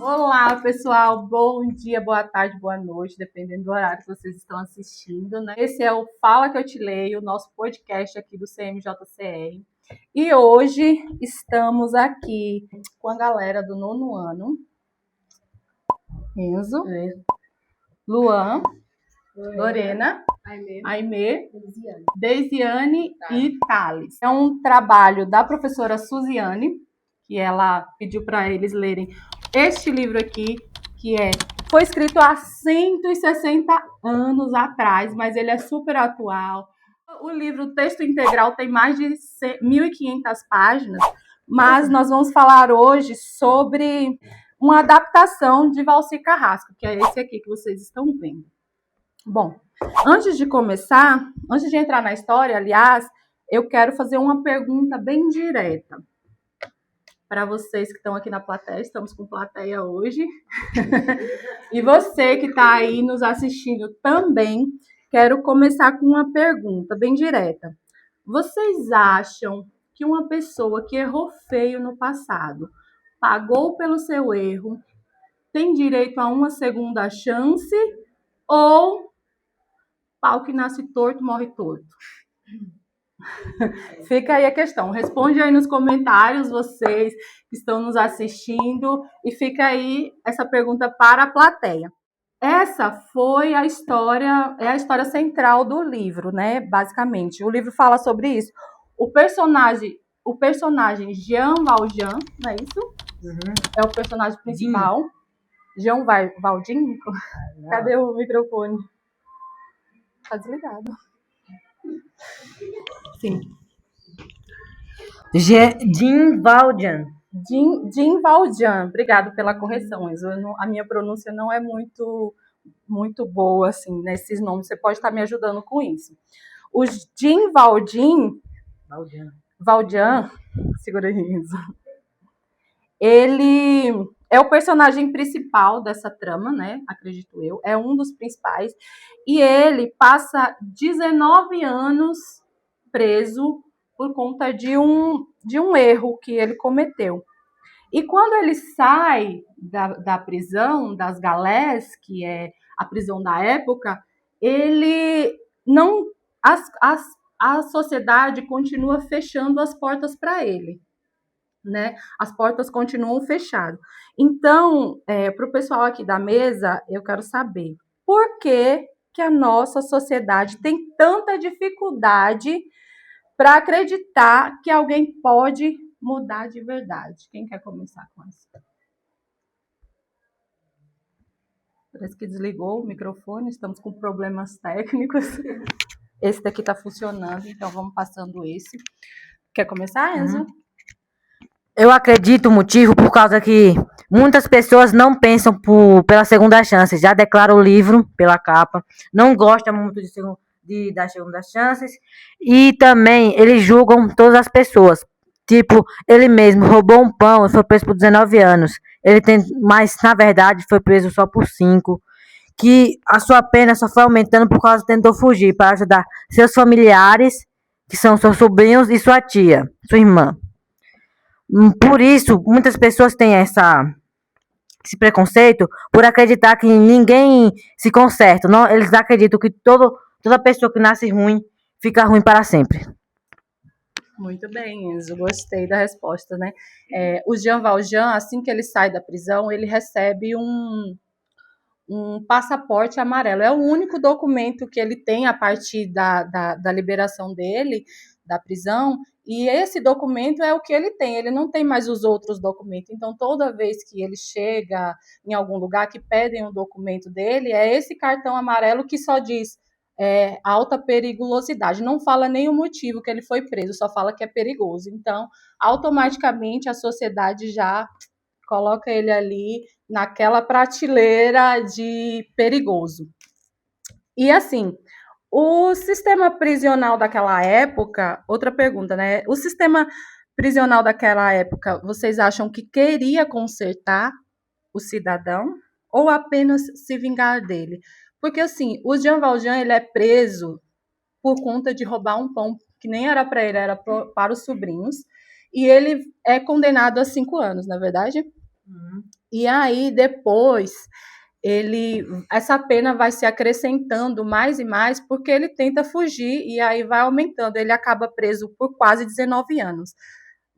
Olá, pessoal. Bom dia, boa tarde, boa noite, dependendo do horário que vocês estão assistindo, né? Esse é o Fala Que Eu Te Leio, nosso podcast aqui do CMJCR. E hoje estamos aqui com a galera do 9º ano. Enzo, Luan, Lorena, Aimee, Deisiane e Thales. É um trabalho da professora Suziane, que ela pediu para eles lerem este livro aqui, que foi escrito há 160 anos atrás, mas ele é super atual. O livro, o texto integral, tem mais de 1.500 páginas, mas nós vamos falar hoje sobre uma adaptação de Valci Carrasco, que é esse aqui que vocês estão vendo. Bom, antes de começar, antes de entrar na história, aliás, eu quero fazer uma pergunta bem direta para vocês que estão aqui na plateia. Estamos com plateia hoje. E você que está aí nos assistindo também, quero começar com uma pergunta bem direta. Vocês acham que uma pessoa que errou feio no passado, pagou pelo seu erro, tem direito a uma segunda chance, ou pau que nasce torto morre torto? Fica aí a questão. Responde aí nos comentários, vocês que estão nos assistindo, e fica aí essa pergunta para a plateia. Essa foi a história, é a história central do livro, né? Basicamente, o livro fala sobre isso. O personagem Jean Valjean, não é isso? Uhum. É o personagem principal. Jean Valjean? Cadê o microfone? Tá desligado. Sim. Jean Valjean. Jean Valjean. Obrigado pela correção, Enzo. A minha pronúncia não é muito boa assim nesses nomes. Você pode estar me ajudando com isso. O Jean Valjean, segura aí, Enzo. Ele é o personagem principal dessa trama, né? Acredito eu. É um dos principais. E ele passa 19 anos preso por conta de um erro que ele cometeu. E quando ele sai da prisão, das galés, que é a prisão da época, ele não... A sociedade continua fechando as portas para ele, né? As portas continuam fechadas. Então, para o pessoal aqui da mesa, eu quero saber por que a nossa sociedade tem tanta dificuldade para acreditar que alguém pode mudar de verdade. Quem quer começar com isso? Parece que desligou o microfone, estamos com problemas técnicos. Esse daqui está funcionando, então vamos passando esse. Quer começar, Enzo? Eu acredito o motivo por causa que muitas pessoas não pensam pela segunda chance, já declaram o livro pela capa, não gostam muito das segundas chances, e também eles julgam todas as pessoas. Tipo, ele mesmo roubou um pão e foi preso por 19 anos. Mas, na verdade, foi preso só por 5. Que a sua pena só foi aumentando por causa que tentou fugir para ajudar seus familiares, que são seus sobrinhos, e sua tia, sua irmã. Por isso, muitas pessoas têm esse preconceito por acreditar que ninguém se conserta. Não, eles acreditam que toda pessoa que nasce ruim fica ruim para sempre. Muito bem, Enzo, gostei da resposta, né? O Jean Valjean, assim que ele sai da prisão, ele recebe um passaporte amarelo. É o único documento que ele tem a partir da liberação dele, da prisão, e esse documento é o que ele tem. Ele não tem mais os outros documentos. Então, toda vez que ele chega em algum lugar que pedem um documento dele, é esse cartão amarelo que só diz alta periculosidade. Não fala nem o motivo que ele foi preso, só fala que é perigoso. Então, automaticamente, a sociedade já coloca ele ali naquela prateleira de perigoso. E assim, o sistema prisional daquela época, outra pergunta, né? O sistema prisional daquela época, vocês acham que queria consertar o cidadão ou apenas se vingar dele? Porque assim, o Jean Valjean, ele é preso por conta de roubar um pão que nem era para ele, era para os sobrinhos, e ele é condenado a 5 anos, na verdade? E aí, depois, essa pena vai se acrescentando mais e mais, porque ele tenta fugir, e aí vai aumentando. Ele acaba preso por quase 19 anos.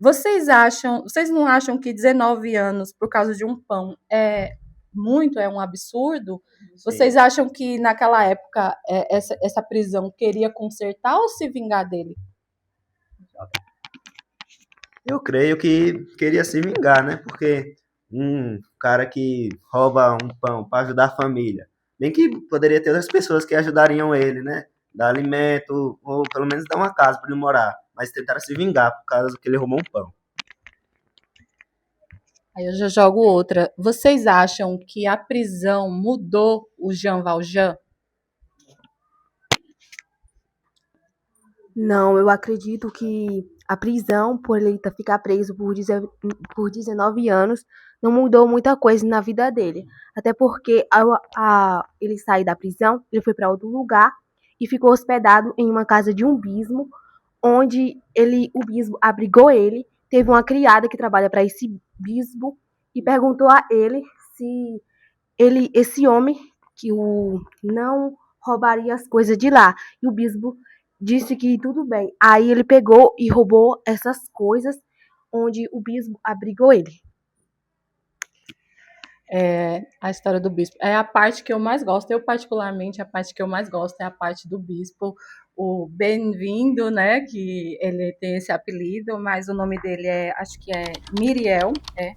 Vocês não acham que 19 anos por causa de um pão é um absurdo? Sim. Vocês acham que naquela época essa prisão queria consertar ou se vingar dele? Eu creio que queria se vingar, né? Porque um cara que rouba um pão para ajudar a família, bem que poderia ter outras pessoas que ajudariam ele, né? Dar alimento, ou pelo menos dar uma casa para ele morar. Mas tentaram se vingar por causa que ele roubou um pão. Aí eu já jogo outra. Vocês acham que a prisão mudou o Jean Valjean? Não, eu acredito que a prisão, por ele ficar preso por 19 anos, não mudou muita coisa na vida dele. Até porque ele sair da prisão, ele foi para outro lugar e ficou hospedado em uma casa de um bispo, onde o bispo abrigou ele. Teve uma criada que trabalha para esse bispo e perguntou a ele se esse homem que não roubaria as coisas de lá. E o bispo disse que tudo bem. Aí ele pegou e roubou essas coisas onde o bispo abrigou ele. A história do bispo é a parte que eu mais gosto. Eu, particularmente, a parte que eu mais gosto é a parte do bispo, o Bem-vindo, né? Que ele tem esse apelido, mas o nome dele acho que é Miriel.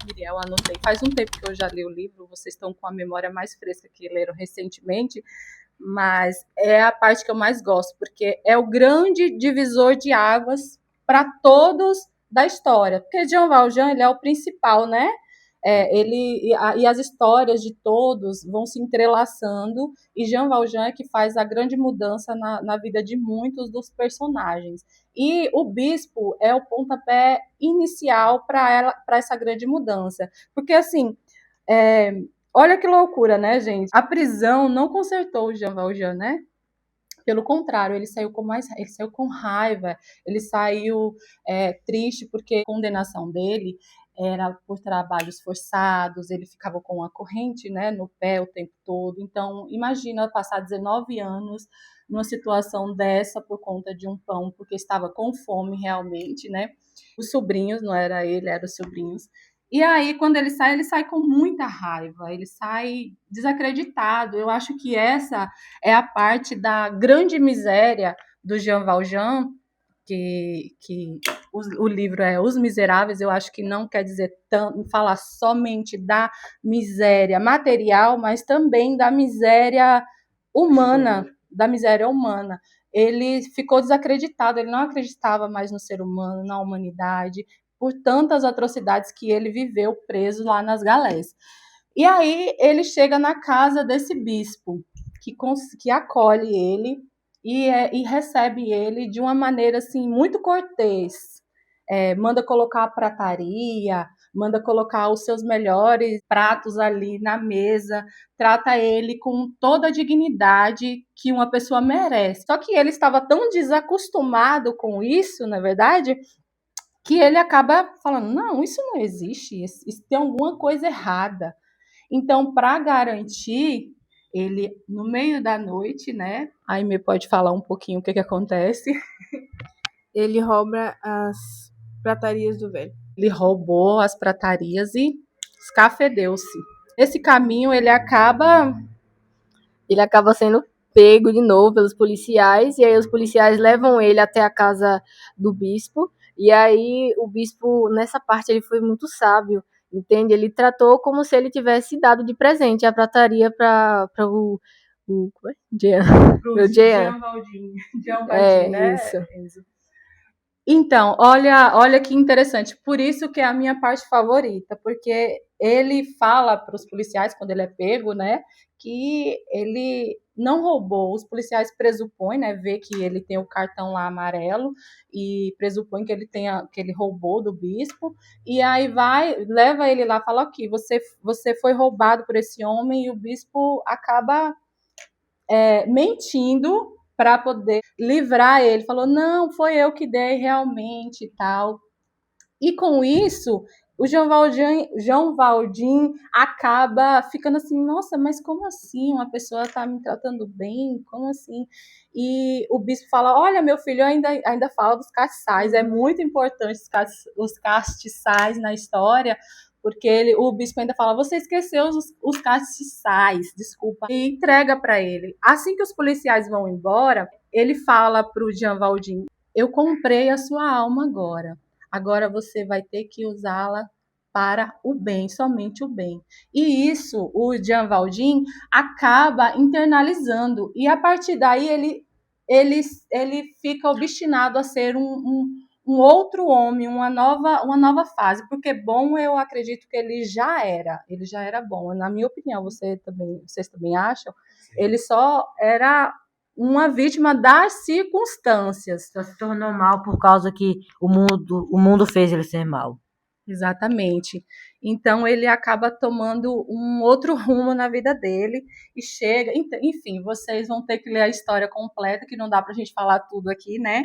Miriel, anotei. Faz um tempo que eu já li o livro, vocês estão com a memória mais fresca que leram recentemente, mas é a parte que eu mais gosto, porque é o grande divisor de águas para todos da história. Porque Jean Valjean, ele é o principal, né? E as histórias de todos vão se entrelaçando, e Jean Valjean é que faz a grande mudança na vida de muitos dos personagens. E o bispo é o pontapé inicial para essa grande mudança. Porque, assim, olha que loucura, né, gente? A prisão não consertou o Jean Valjean, né? Pelo contrário, ele saiu com raiva, ele saiu triste porque a condenação dele era por trabalhos forçados, ele ficava com uma corrente, né, no pé o tempo todo. Então, imagina passar 19 anos numa situação dessa por conta de um pão, porque estava com fome realmente, né? Os sobrinhos, não era ele, eram os sobrinhos. E aí, quando ele sai com muita raiva, ele sai desacreditado. Eu acho que essa é a parte da grande miséria do Jean Valjean, que o livro é Os Miseráveis. Eu acho que não quer dizer falar somente da miséria material, mas também da miséria humana, Ele ficou desacreditado, ele não acreditava mais no ser humano, na humanidade, por tantas atrocidades que ele viveu preso lá nas galés. E aí ele chega na casa desse bispo, que acolhe ele e recebe ele de uma maneira assim muito cortês. Manda colocar a prataria, manda colocar os seus melhores pratos ali na mesa, trata ele com toda a dignidade que uma pessoa merece. Só que ele estava tão desacostumado com isso, na verdade, que ele acaba falando, não, isso não existe, isso tem alguma coisa errada. Então, para garantir, ele, no meio da noite, né? Aí me pode falar um pouquinho o que acontece? Ele rouba as pratarias do velho. Ele roubou as pratarias e escafedeu-se. Esse caminho, ele acaba sendo pego de novo pelos policiais, e aí os policiais levam ele até a casa do bispo, e aí o bispo, nessa parte, ele foi muito sábio, entende? Ele tratou como se ele tivesse dado de presente a prataria para o Jean. Jean Valjean, né? Isso. Então, olha que interessante. Por isso que é a minha parte favorita, porque ele fala para os policiais, quando ele é pego, né, que ele não roubou. Os policiais pressupõem, né, vê que ele tem o cartão lá amarelo e pressupõem que ele roubou do bispo. E aí leva ele lá, fala aqui, você foi roubado por esse homem, e o bispo acaba mentindo para poder livrar ele. Falou, não, foi eu que dei realmente e tal. E com isso, o João Valdim acaba ficando assim, nossa, mas como assim? Uma pessoa está me tratando bem? Como assim? E o bispo fala, olha, meu filho, ainda fala dos castiçais, é muito importante os castiçais na história, porque o bispo ainda fala, você esqueceu os castiçais, desculpa, e entrega para ele. Assim que os policiais vão embora, ele fala para o Jean Valdim, eu comprei a sua alma agora. Agora você vai ter que usá-la para o bem, somente o bem. E isso o Jean Valdim acaba internalizando. E a partir daí ele fica obstinado a ser um outro homem, uma nova fase. Porque bom, eu acredito que ele já era bom. Na minha opinião, vocês também acham? Ele só era uma vítima das circunstâncias. Só se tornou mal por causa que o mundo fez ele ser mal. Exatamente. Então ele acaba tomando um outro rumo na vida dele e chega. Enfim, vocês vão ter que ler a história completa, que não dá pra gente falar tudo aqui, né?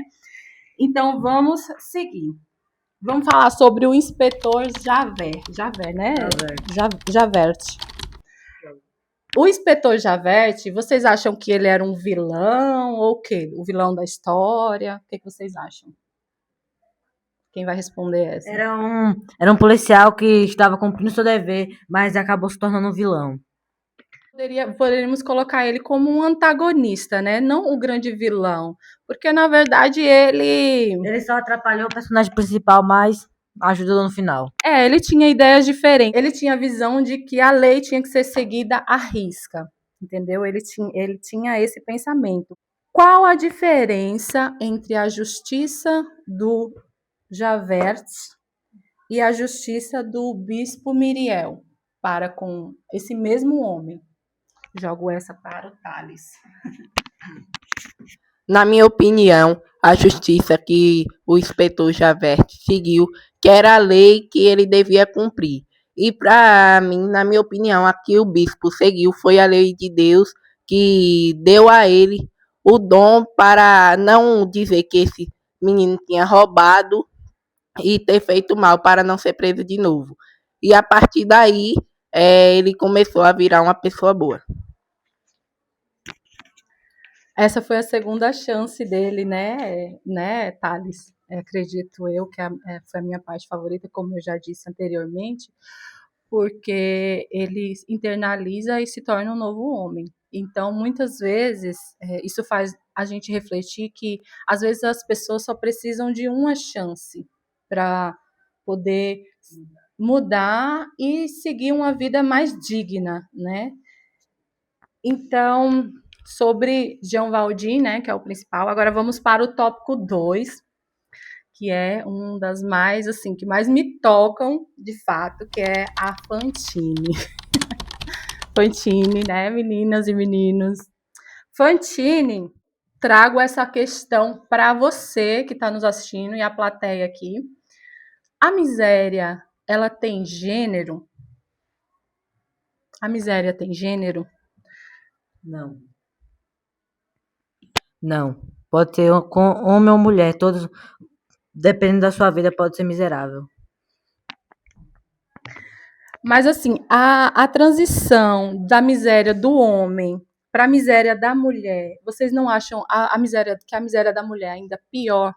Então vamos seguir. Vamos falar sobre o inspetor Javert, né? Javert. O inspetor Javert, vocês acham que ele era um vilão ou o quê? O vilão da história? O que vocês acham? Quem vai responder essa? Era um policial que estava cumprindo seu dever, mas acabou se tornando um vilão. Poderíamos colocar ele como um antagonista, né? Não o grande vilão. Porque, na verdade, ele só atrapalhou o personagem principal, mas ajudou no final. Ele tinha ideias diferentes. Ele tinha a visão de que a lei tinha que ser seguida à risca. Entendeu? Ele tinha esse pensamento. Qual a diferença entre a justiça do Javert e a justiça do bispo Miriel para com esse mesmo homem? Jogo essa para o Thales. Na minha opinião, a justiça que o inspetor Javert seguiu, que era a lei que ele devia cumprir. E para mim, na minha opinião, a que o bispo seguiu foi a lei de Deus que deu a ele o dom para não dizer que esse menino tinha roubado e ter feito mal para não ser preso de novo. E a partir daí, ele começou a virar uma pessoa boa. Essa foi a segunda chance dele, né, Thales? Acredito eu que foi a minha parte favorita, como eu já disse anteriormente, porque ele internaliza e se torna um novo homem. Então, muitas vezes, isso faz a gente refletir que, às vezes, as pessoas só precisam de uma chance para poder mudar e seguir uma vida mais digna, né? Então, sobre Jean Valdim, né, que é o principal, agora vamos para o tópico 2, que é um das mais, assim, que mais me tocam, de fato, que é a Fantine. Fantine, né, meninas e meninos? Fantine, trago essa questão para você que está nos assistindo e a plateia aqui. A miséria, ela tem gênero? A miséria tem gênero? Não. Não. Pode ser com homem ou mulher, todos, dependendo da sua vida, pode ser miserável. Mas, assim, a transição da miséria do homem para a miséria da mulher, vocês não acham que a miséria da mulher ainda é pior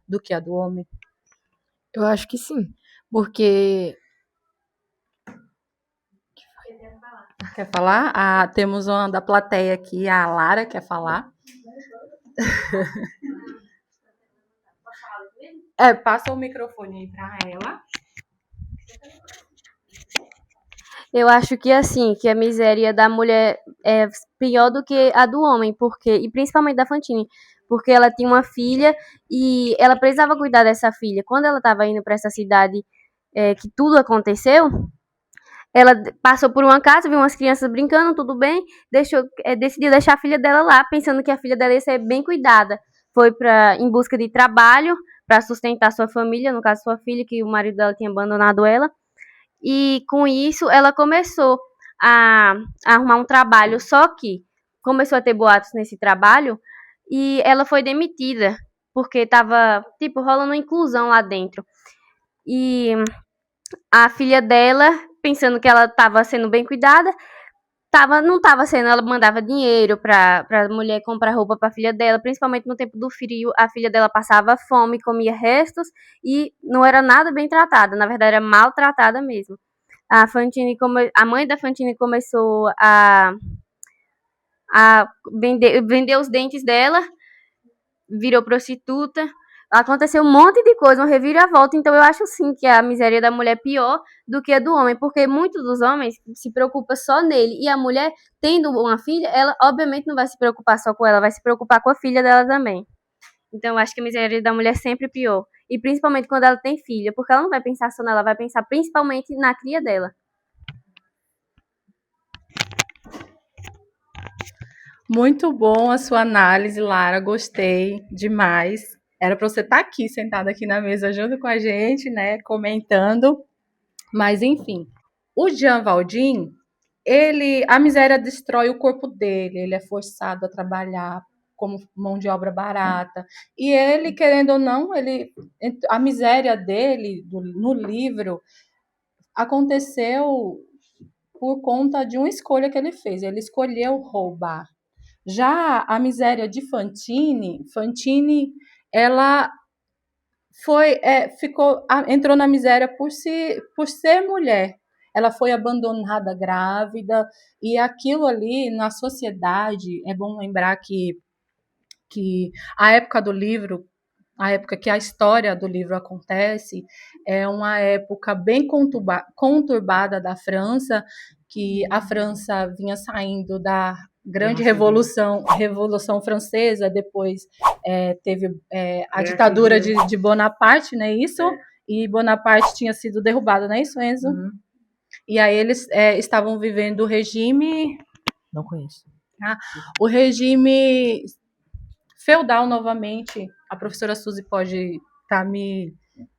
do que a do homem? Eu acho que sim, porque... Quer falar? Temos uma da plateia aqui, a Lara quer falar. Passa o microfone aí para ela. Eu acho que assim, que a miséria da mulher é pior do que a do homem, e principalmente da Fantine, porque ela tinha uma filha e ela precisava cuidar dessa filha. Quando ela estava indo para essa cidade que tudo aconteceu, ela passou por uma casa, viu umas crianças brincando, tudo bem, decidiu deixar a filha dela lá, pensando que a filha dela ia ser bem cuidada. Foi em busca de trabalho para sustentar sua família, no caso sua filha, que o marido dela tinha abandonado ela. E com isso ela começou a arrumar um trabalho, só que começou a ter boatos nesse trabalho e ela foi demitida, porque estava rolando uma inclusão lá dentro. E a filha dela, pensando que ela estava sendo bem cuidada, não estava sendo, ela mandava dinheiro para a mulher comprar roupa para a filha dela, principalmente no tempo do frio, a filha dela passava fome, comia restos e não era nada bem tratada, na verdade era maltratada mesmo. A mãe da Fantine começou a vender os dentes dela, virou prostituta. Aconteceu um monte de coisa, uma reviravolta. Então eu acho sim que a miséria da mulher é pior do que a do homem, porque muitos dos homens se preocupam só nele. E a mulher, tendo uma filha, ela obviamente não vai se preocupar só com ela, vai se preocupar com a filha dela também. Então eu acho que a miséria da mulher é sempre pior. E principalmente quando ela tem filha, porque ela não vai pensar só nela, vai pensar principalmente na cria dela. Muito bom a sua análise, Lara. Gostei demais. Era para você estar aqui, sentada aqui na mesa junto com a gente, né, comentando. Mas enfim, o Jean Valjean, a miséria destrói o corpo dele. Ele é forçado a trabalhar como mão de obra barata. E ele, querendo ou não, a miséria dele no livro aconteceu por conta de uma escolha que ele fez. Ele escolheu roubar. Já a miséria de Fantine, ela entrou na miséria por ser mulher. Ela foi abandonada grávida, e aquilo ali na sociedade, é bom lembrar que a época do livro, a época que a história do livro acontece, é uma época bem conturbada da França, que a França vinha saindo da grande Revolução Francesa, depois teve a ditadura de Bonaparte, não é isso? E Bonaparte tinha sido derrubado, não é isso, Enzo? Uhum. E aí eles estavam vivendo o regime... Não conheço. O regime feudal novamente. A professora Suzy pode estar me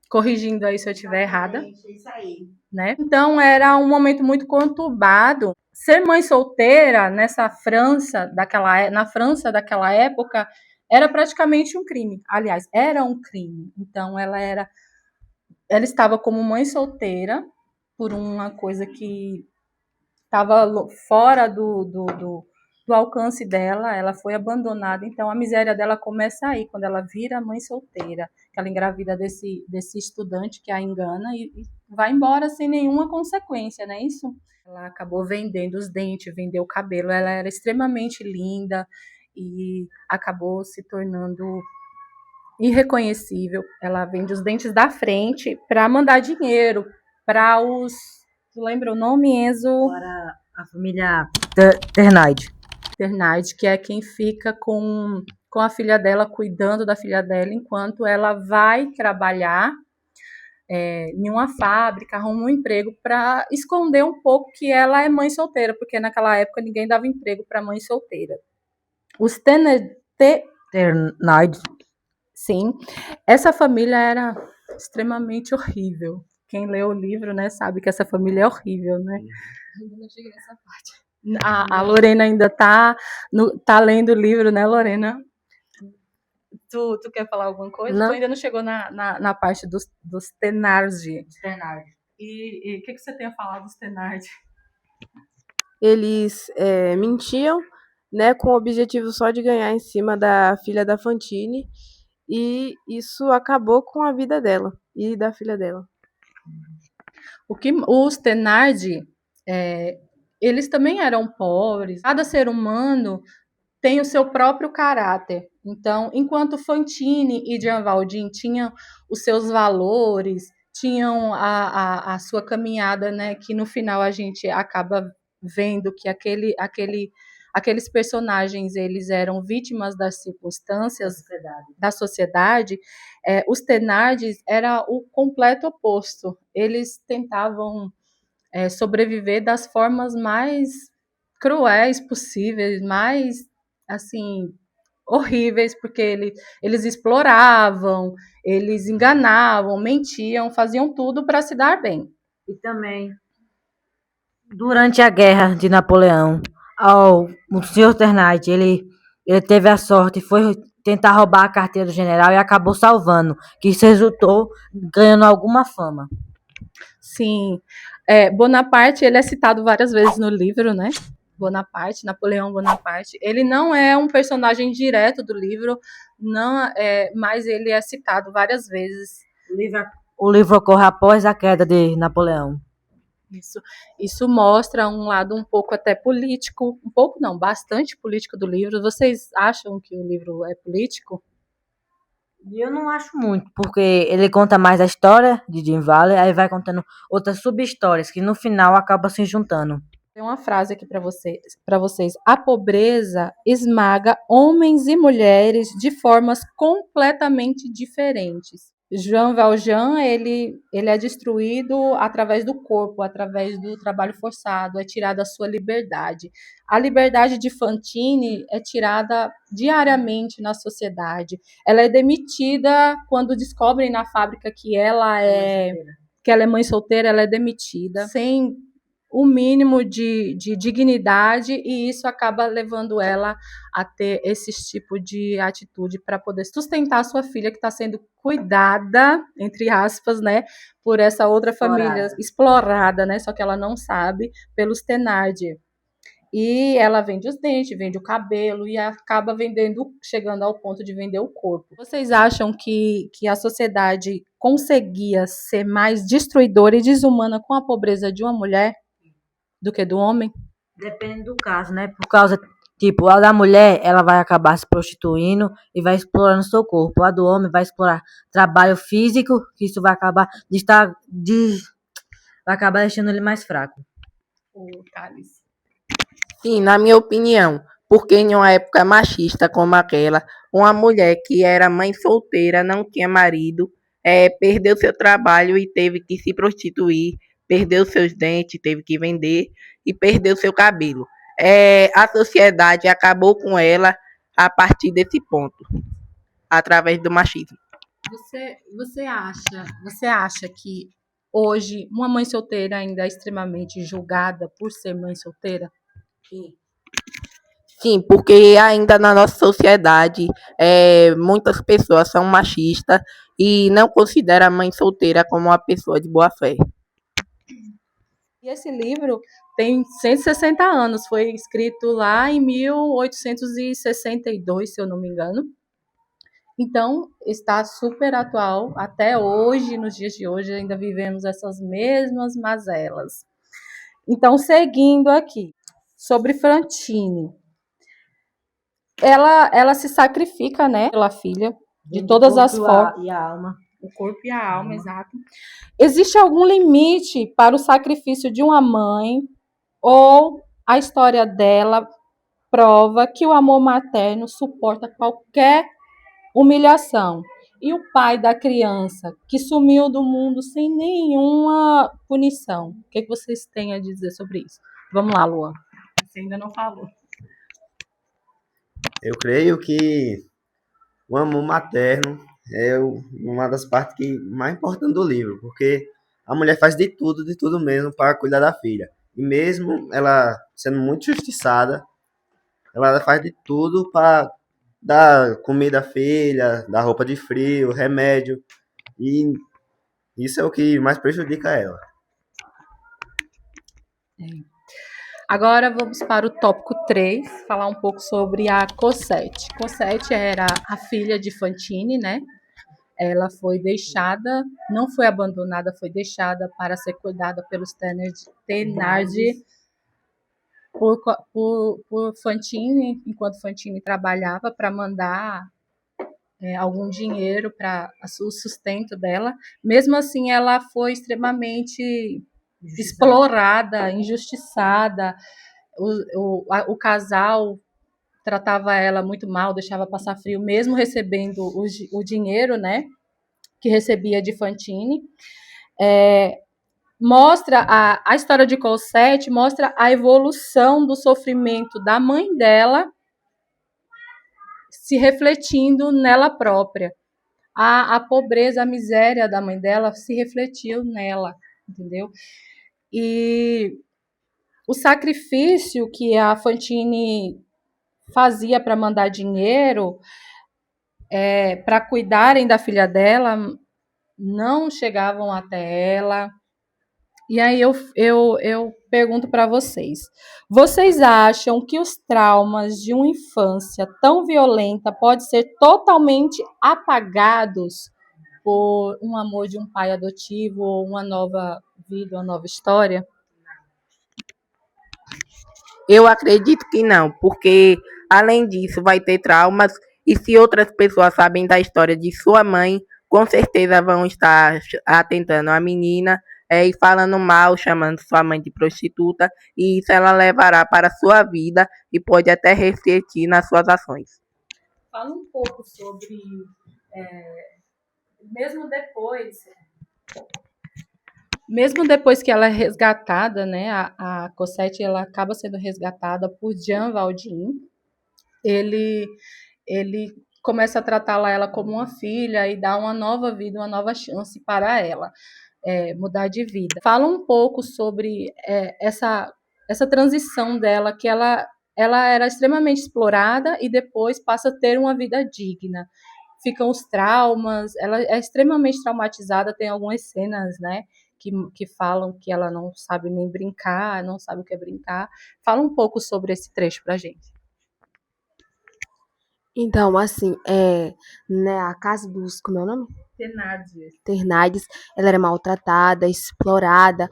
corrigindo aí se eu estiver errada. Isso aí. Né? Então era um momento muito conturbado. Ser mãe solteira na França daquela época era praticamente um crime. Aliás, era um crime. Então ela estava como mãe solteira por uma coisa que estava fora do alcance dela, ela foi abandonada, então a miséria dela começa aí, quando ela vira mãe solteira, que ela engravida desse estudante que a engana e vai embora sem nenhuma consequência, não é isso? Ela acabou vendendo os dentes, vendeu o cabelo, ela era extremamente linda e acabou se tornando irreconhecível. Ela vende os dentes da frente para mandar dinheiro para os... Tu lembra o nome, Enzo? Para a família Ternide, que é quem fica com a filha dela, cuidando da filha dela, enquanto ela vai trabalhar em uma fábrica, arruma um emprego para esconder um pouco que ela é mãe solteira, porque naquela época ninguém dava emprego para mãe solteira. Os Ternide, sim, essa família era extremamente horrível. Quem lê o livro, né, sabe que essa família é horrível, né? Ainda não cheguei nessa parte. A Lorena ainda tá lendo o livro, né, Lorena? Tu quer falar alguma coisa? Não. Tu ainda não chegou na parte dos Thenardier. E o que você tem a falar dos Thenardier? Eles mentiam, né, com o objetivo só de ganhar em cima da filha da Fantine, e isso acabou com a vida dela e da filha dela. Os Thenardier, eles também eram pobres. Cada ser humano tem o seu próprio caráter. Então, enquanto Fantine e Jean Valjean tinham os seus valores, tinham a sua caminhada, né, que no final a gente acaba vendo que aqueles personagens eles eram vítimas das circunstâncias da sociedade, os Thenardier era o completo oposto. Eles tentavam sobreviver das formas mais cruéis possíveis, mais assim horríveis, porque eles exploravam, eles enganavam, mentiam, faziam tudo para se dar bem. E também, durante a guerra de Napoleão, o senhor Ternide, ele teve a sorte e foi tentar roubar a carteira do general e acabou salvando, que isso resultou ganhando alguma fama. Sim. Bonaparte, ele é citado várias vezes no livro, né? Bonaparte, Napoleão Bonaparte. Ele não é um personagem direto do livro, não, mas ele é citado várias vezes. O livro ocorre após a queda de Napoleão. Isso mostra um lado um pouco até político, um pouco não, bastante político do livro. Vocês acham que o livro é político? Eu não acho muito, porque ele conta mais a história de Jim Valley, aí vai contando outras sub-histórias que no final acabam se juntando. Tem uma frase aqui para vocês. A pobreza esmaga homens e mulheres de formas completamente diferentes. Jean Valjean, ele é destruído através do corpo, através do trabalho forçado, é tirada a sua liberdade. A liberdade de Fantine é tirada diariamente na sociedade. Ela é demitida quando descobrem na fábrica que ela é mãe solteira, ela é demitida sem o mínimo de dignidade, e isso acaba levando ela a ter esse tipo de atitude para poder sustentar a sua filha, que está sendo cuidada, entre aspas, né, por essa outra família explorada, né, só que ela não sabe, pelos Thénardier. E ela vende os dentes, vende o cabelo e acaba chegando ao ponto de vender o corpo. Vocês acham que a sociedade conseguia ser mais destruidora e desumana com a pobreza de uma mulher do que do homem? Depende do caso, né? Por causa, tipo, a da mulher, ela vai acabar se prostituindo e vai explorando seu corpo. A do homem vai explorar trabalho físico, que isso vai acabar vai acabar deixando ele mais fraco. O Thales. Sim, na minha opinião, porque em uma época machista como aquela, uma mulher que era mãe solteira, não tinha marido, perdeu seu trabalho e teve que se prostituir, perdeu seus dentes, teve que vender e perdeu seu cabelo. A sociedade acabou com ela a partir desse ponto, através do machismo. Você acha que hoje uma mãe solteira ainda é extremamente julgada por ser mãe solteira? Sim, porque ainda na nossa sociedade muitas pessoas são machistas e não consideram a mãe solteira como uma pessoa de boa fé. E esse livro tem 160 anos, foi escrito lá em 1862, se eu não me engano. Então, está super atual até hoje, nos dias de hoje, ainda vivemos essas mesmas mazelas. Então, seguindo aqui, sobre Fantine. Ela se sacrifica, né, pela filha, de todas as formas. E a alma. O corpo e a alma, exato. Existe algum limite para o sacrifício de uma mãe, ou a história dela prova que o amor materno suporta qualquer humilhação? E o pai da criança, que sumiu do mundo sem nenhuma punição? O que vocês têm a dizer sobre isso? Vamos lá, Luan. Você ainda não falou. Eu creio que o amor materno é uma das partes mais importantes do livro, porque a mulher faz de tudo mesmo para cuidar da filha. E mesmo ela sendo muito justiçada, ela faz de tudo para dar comida à filha, dar roupa de frio, remédio. E isso é o que mais prejudica ela. Agora vamos para o tópico 3, falar um pouco sobre a Cosette. Cosette era a filha de Fantine, né? Ela foi deixada, não foi abandonada, foi deixada para ser cuidada pelos Thénardier por Fantine, enquanto Fantine trabalhava para mandar algum dinheiro para o sustento dela. Mesmo assim, ela foi extremamente explorada, injustiçada. O casal tratava ela muito mal, deixava passar frio, mesmo recebendo o dinheiro, né, que recebia de Fantine. Mostra a história de Cosette, mostra a evolução do sofrimento da mãe dela se refletindo nela própria. A pobreza, a miséria da mãe dela se refletiu nela, entendeu? E o sacrifício que a Fantine fazia para mandar dinheiro para cuidarem da filha dela não chegavam até ela. E aí eu pergunto para vocês: vocês acham que os traumas de uma infância tão violenta podem ser totalmente apagados por um amor de um pai adotivo ou uma nova vida, uma nova história? Eu acredito que não, porque além disso vai ter traumas e se outras pessoas sabem da história de sua mãe, com certeza vão estar atentando a menina e falando mal, chamando sua mãe de prostituta, e isso ela levará para a sua vida e pode até refletir nas suas ações. Fala um pouco sobre, mesmo depois que ela é resgatada, né, a Cosette ela acaba sendo resgatada por Jean Valjean. Ele começa a tratá-la ela como uma filha e dá uma nova vida, uma nova chance para ela mudar de vida. Fala um pouco sobre essa transição dela, que ela era extremamente explorada e depois passa a ter uma vida digna. Ficam os traumas, ela é extremamente traumatizada, tem algumas cenas, né, que falam que ela não sabe nem brincar, não sabe o que é brincar. Fala um pouco sobre esse trecho pra gente. Então, assim, né, a casa dos, como é o nome? Ternardes, ela era maltratada, explorada,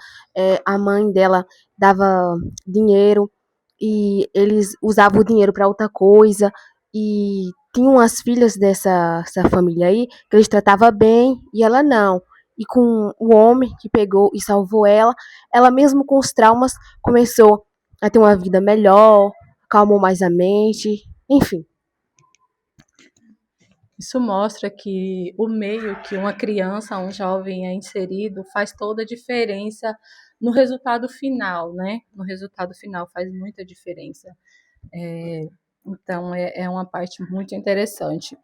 a mãe dela dava dinheiro e eles usavam o dinheiro para outra coisa e tinham as filhas dessa família aí que eles tratavam bem e ela não. E com o homem que pegou e salvou ela mesmo com os traumas começou a ter uma vida melhor, acalmou mais a mente, enfim. Isso mostra que o meio que uma criança, um jovem é inserido faz toda a diferença no resultado final, né? No resultado final faz muita diferença. Então, é uma parte muito interessante.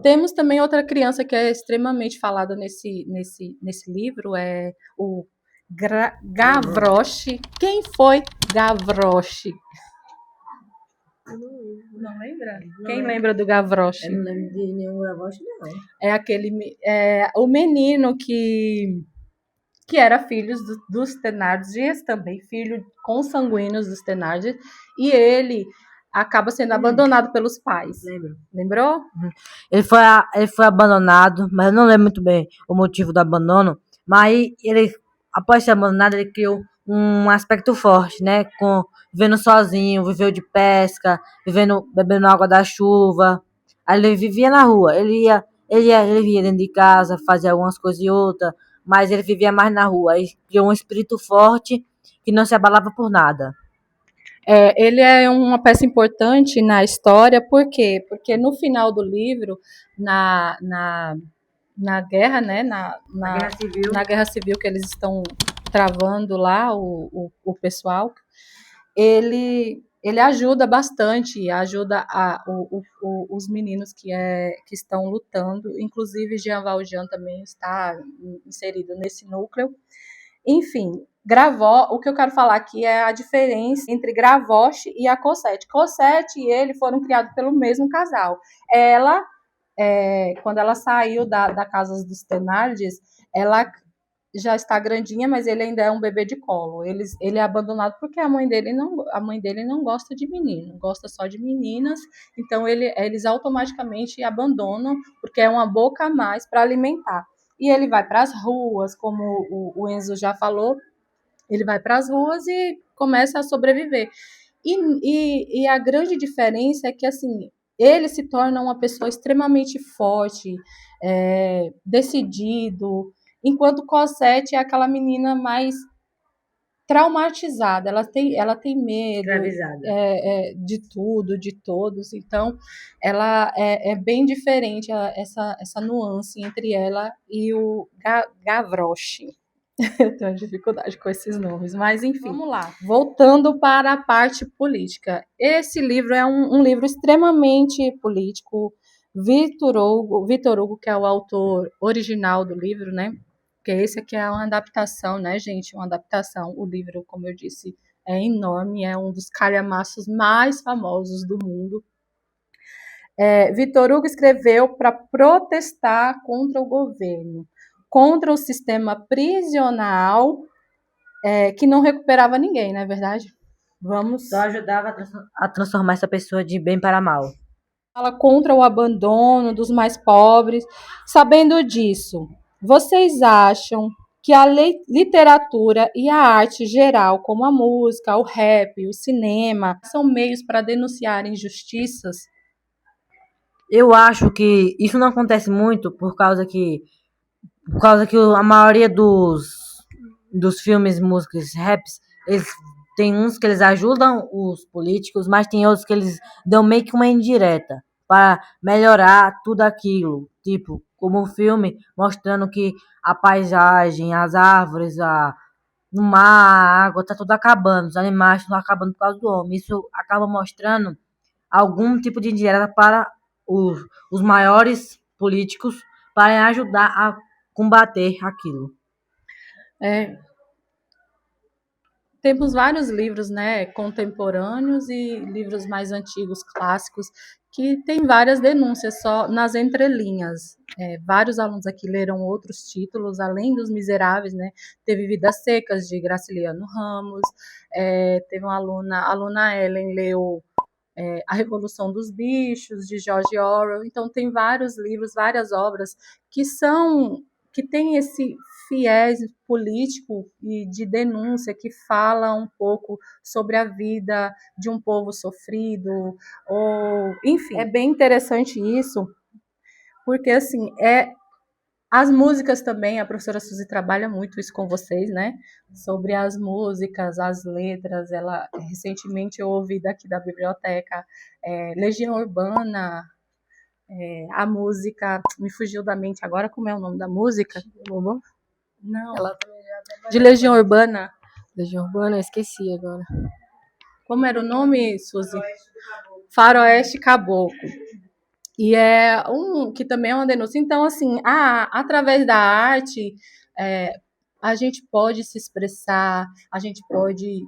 Temos também outra criança que é extremamente falada nesse livro, é o Gavroche. Quem foi Gavroche? Não lembra? Quem lembra do Gavroche? Eu não lembro de nenhum Gavroche, não. É o menino que era filho dos Thénardier, também filho consanguíneos dos Thénardier, e ele acaba sendo abandonado pelos pais. Lembrou? Ele foi abandonado, mas eu não lembro muito bem o motivo do abandono. Mas ele, após ser abandonado, ele criou um aspecto forte, né? Vivendo sozinho, viveu de pesca, bebendo água da chuva. Aí ele vivia na rua. Ele via dentro de casa, fazia algumas coisas e outras, mas ele vivia mais na rua. Aí criou um espírito forte que não se abalava por nada. Ele é uma peça importante na história, por quê? Porque no final do livro, na guerra, né, na guerra civil que eles estão travando lá, o pessoal, ele ajuda bastante, ajuda os meninos que estão lutando, inclusive Jean Valjean também está inserido nesse núcleo. Enfim, o que eu quero falar aqui é a diferença entre Gavroche e a Cosette. Cosette e ele foram criados pelo mesmo casal. Ela, quando ela saiu da casa dos Thénardier, ela já está grandinha, mas ele ainda é um bebê de colo. Ele é abandonado porque a mãe dele não gosta de menino, gosta só de meninas. Então eles automaticamente abandonam porque é uma boca a mais para alimentar. E ele vai para as ruas, como o Enzo já falou, ele vai para as ruas e começa a sobreviver. E a grande diferença é que, assim, ele se torna uma pessoa extremamente forte, decidido, enquanto Cosette é aquela menina mais traumatizada, ela tem medo de tudo, de todos, então ela é bem diferente essa nuance entre ela e o Gavroche. Eu tenho dificuldade com esses nomes, mas enfim, vamos lá. Voltando para a parte política. Esse livro é um livro extremamente político. Victor Hugo, que é o autor original do livro, né? Porque esse aqui é uma adaptação, né, gente? Uma adaptação. O livro, como eu disse, é enorme, é um dos calhamaços mais famosos do mundo. Victor Hugo escreveu para protestar contra o governo. contra o sistema prisional que não recuperava ninguém, não é verdade? Só ajudava a transformar essa pessoa de bem para mal. Fala contra o abandono dos mais pobres. Sabendo disso, vocês acham que a literatura e a arte geral, como a música, o rap, o cinema, são meios para denunciar injustiças? Eu acho que isso não acontece muito por causa que a maioria dos filmes, músicas, raps, eles tem uns que eles ajudam os políticos, mas tem outros que eles dão meio que uma indireta para melhorar tudo aquilo. Tipo, como o filme mostrando que a paisagem, as árvores, o mar, a água, tá tudo acabando, os animais estão acabando por causa do homem. Isso acaba mostrando algum tipo de indireta para os maiores políticos para ajudar a combater aquilo. Temos vários livros, né, contemporâneos e livros mais antigos, clássicos, que tem várias denúncias só nas entrelinhas. Vários alunos aqui leram outros títulos, além dos Miseráveis, né? Teve Vidas Secas, de Graciliano Ramos, teve uma a aluna Ellen leu A Revolução dos Bichos, de George Orwell. Então, tem vários livros, várias obras que têm esse viés político e de denúncia, que fala um pouco sobre a vida de um povo sofrido, ou enfim, é bem interessante isso, porque assim, as músicas também, a professora Suzy trabalha muito isso com vocês, né? Sobre as músicas, as letras. Recentemente eu ouvi daqui da biblioteca Legião Urbana, a música, me fugiu da mente agora, como é o nome da música? Não, de Legião Urbana. Legião Urbana, eu esqueci agora. Como era o nome, Suzy? Faroeste Caboclo. E que também é uma denúncia. Então, assim, através da arte, a gente pode se expressar, a gente pode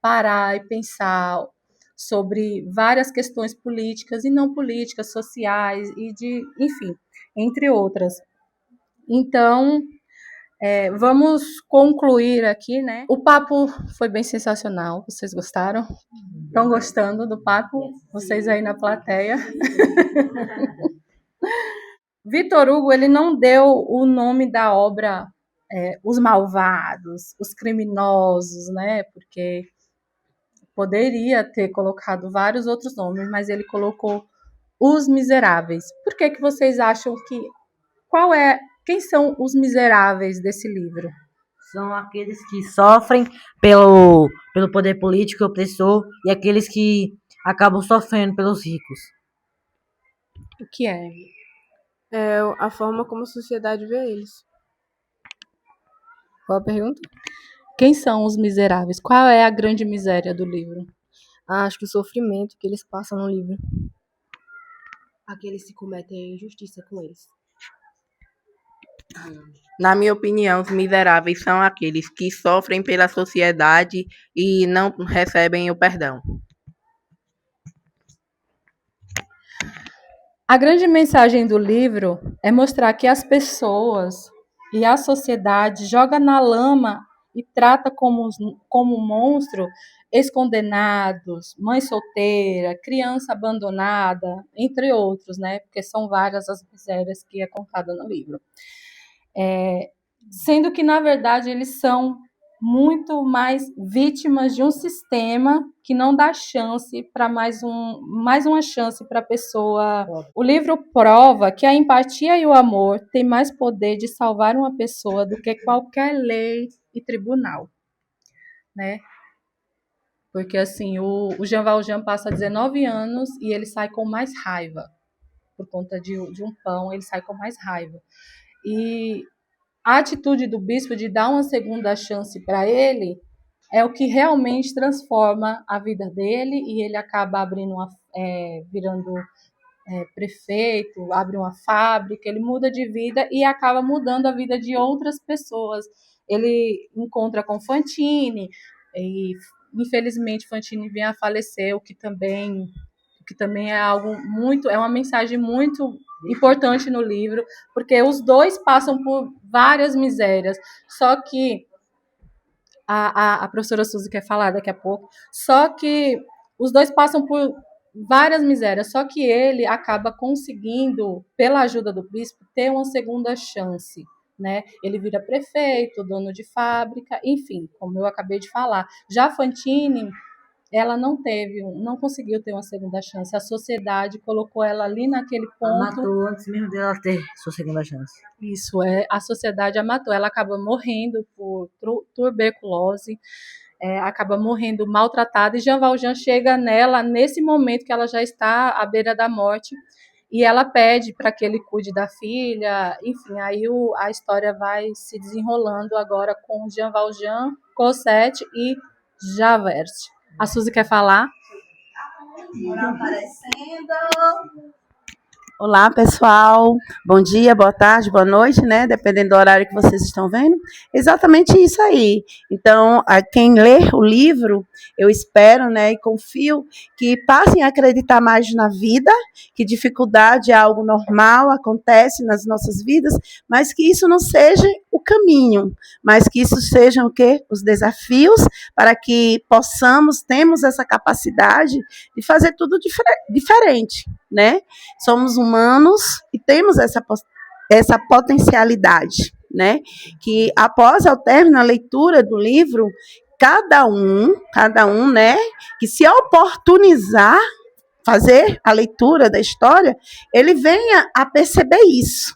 parar e pensar sobre várias questões políticas e não políticas, sociais, enfim, entre outras. Então, vamos concluir aqui, né? O papo foi bem sensacional. Vocês gostaram? Estão gostando do papo? Vocês aí na plateia? Victor Hugo, ele não deu o nome da obra Os Malvados, Os Criminosos, né? Porque poderia ter colocado vários outros nomes, mas ele colocou Os Miseráveis. Por que vocês acham que... Quem são os miseráveis desse livro? São aqueles que sofrem pelo poder político opressor e aqueles que acabam sofrendo pelos ricos. O que é? É a forma como a sociedade vê eles. Qual a pergunta? Quem são os miseráveis? Qual é a grande miséria do livro? Acho que o sofrimento que eles passam no livro. Aqueles que cometem injustiça com eles. Na minha opinião, os miseráveis são aqueles que sofrem pela sociedade e não recebem o perdão. A grande mensagem do livro é mostrar que as pessoas e a sociedade joga na lama e trata como monstro ex-condenados, mãe solteira, criança abandonada, entre outros, né? Porque são várias as misérias que é contada no livro. Sendo que, na verdade, eles são muito mais vítimas de um sistema que não dá chance para mais uma chance para a pessoa. O livro prova que a empatia e o amor têm mais poder de salvar uma pessoa do que qualquer lei e tribunal, né? Porque assim, o Jean Valjean passa 19 anos e ele sai com mais raiva. Por conta de um pão, ele sai com mais raiva. E a atitude do bispo de dar uma segunda chance para ele é o que realmente transforma a vida dele, e ele acaba virando prefeito, abre uma fábrica, ele muda de vida e acaba mudando a vida de outras pessoas. Ele encontra com Fantine e, infelizmente, Fantine vem a falecer, o que também que também é algo muito, é uma mensagem muito importante no livro, porque os dois passam por várias misérias, só que a professora Suzy quer falar daqui a pouco, só que os dois passam por várias misérias, só que ele acaba conseguindo, pela ajuda do príncipe, ter uma segunda chance, né? Ele vira prefeito, dono de fábrica, enfim, como eu acabei de falar. Já Fantine, ela não conseguiu ter uma segunda chance. A sociedade colocou ela ali naquele ponto. Matou antes mesmo dela ter sua segunda chance. Isso, a sociedade a matou. Ela acaba morrendo por tuberculose, acaba morrendo maltratada, e Jean Valjean chega nela nesse momento que ela já está à beira da morte, e ela pede para que ele cuide da filha. Enfim, aí a história vai se desenrolando agora com Jean Valjean, Cosette e Javert. A Suzy quer falar? Olá, pessoal. Bom dia, boa tarde, boa noite, né? Dependendo do horário que vocês estão vendo. Exatamente isso aí. Então, quem lê o livro, eu espero, né, e confio que passem a acreditar mais na vida, que dificuldade é algo normal, acontece nas nossas vidas, mas que isso não seja o caminho, mas que isso sejam o quê? Os desafios para que temos essa capacidade de fazer tudo diferente, né? Somos humanos e temos essa potencialidade, né? Que após ao término da leitura do livro, cada um, né, que se oportunizar fazer a leitura da história, ele venha a perceber isso.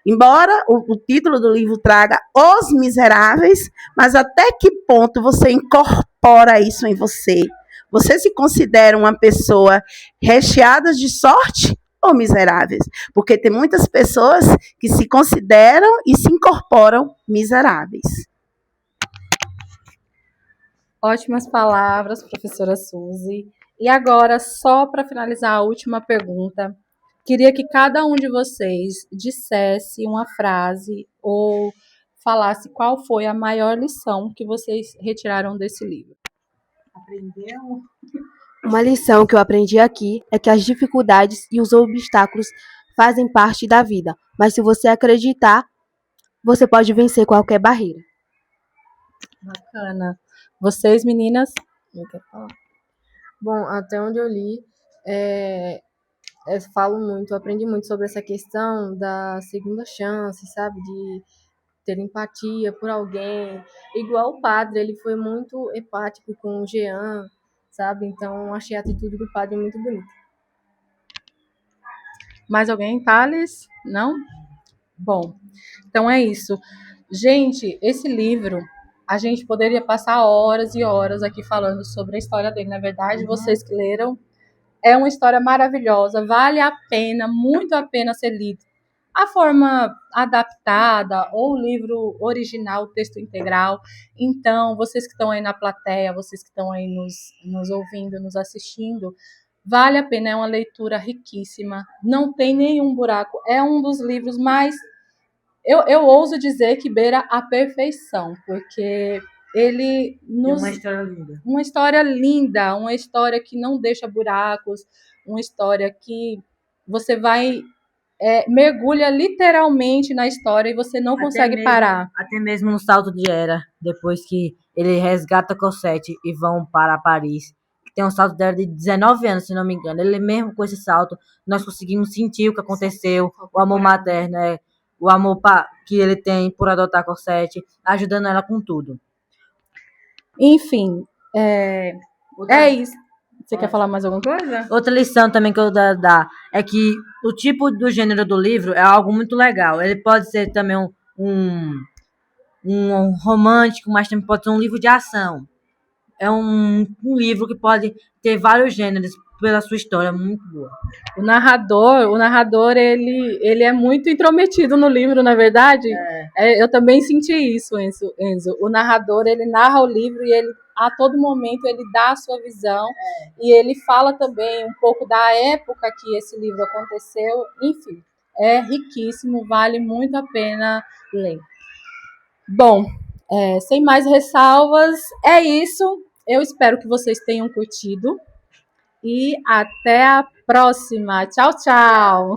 Embora o título do livro traga Os Miseráveis, mas até que ponto você incorpora isso em você? Você se considera uma pessoa recheada de sorte ou miseráveis? Porque tem muitas pessoas que se consideram e se incorporam miseráveis. Ótimas palavras, professora Suzy. E agora, só para finalizar a última pergunta, queria que cada um de vocês dissesse uma frase ou falasse qual foi a maior lição que vocês retiraram desse livro. Aprendeu? Uma lição que eu aprendi aqui é que as dificuldades e os obstáculos fazem parte da vida, mas se você acreditar, você pode vencer qualquer barreira. Bacana. Vocês, meninas? Não quer falar? Bom, até onde eu li, aprendi muito sobre essa questão da segunda chance, sabe? De ter empatia por alguém. Igual o padre, ele foi muito empático com o Jean, sabe? Então, achei a atitude do padre muito bonita. Mais alguém, Thales? Não? Bom, então é isso. Gente, esse livro, a gente poderia passar horas e horas aqui falando sobre a história dele. Na verdade, vocês que leram, é uma história maravilhosa, vale a pena, muito a pena ser lido. A forma adaptada ou o livro original, o texto integral. Então, vocês que estão aí na plateia, vocês que estão aí nos ouvindo, nos assistindo, vale a pena, é uma leitura riquíssima, não tem nenhum buraco, é um dos livros mais, eu ouso dizer que beira a perfeição, porque ele nos... Uma história linda. Uma história linda, uma história que não deixa buracos, uma história que você vai... mergulha literalmente na história e você não consegue parar. Até mesmo no salto de Era, depois que ele resgata Cosette e vão para Paris. Tem um salto dela de 19 anos, se não me engano. Ele mesmo com esse salto, nós conseguimos sentir o que aconteceu, o amor materno, o amor que ele tem por adotar Cosette, ajudando ela com tudo. Enfim, é isso. Você quer falar mais alguma coisa? Outra lição também que eu dar é que o tipo do gênero do livro é algo muito legal. Ele pode ser também um romântico, mas também pode ser um livro de ação. É um livro que pode ter vários gêneros pela sua história, muito boa. O narrador ele é muito intrometido no livro, na verdade. Eu também senti isso, Enzo. O narrador, ele narra o livro e ele, a todo momento, ele dá a sua visão. E ele fala também um pouco da época que esse livro aconteceu. Enfim, é riquíssimo, vale muito a pena ler. Bom, sem mais ressalvas, é isso. Eu espero que vocês tenham curtido. e até a próxima. Tchau, tchau!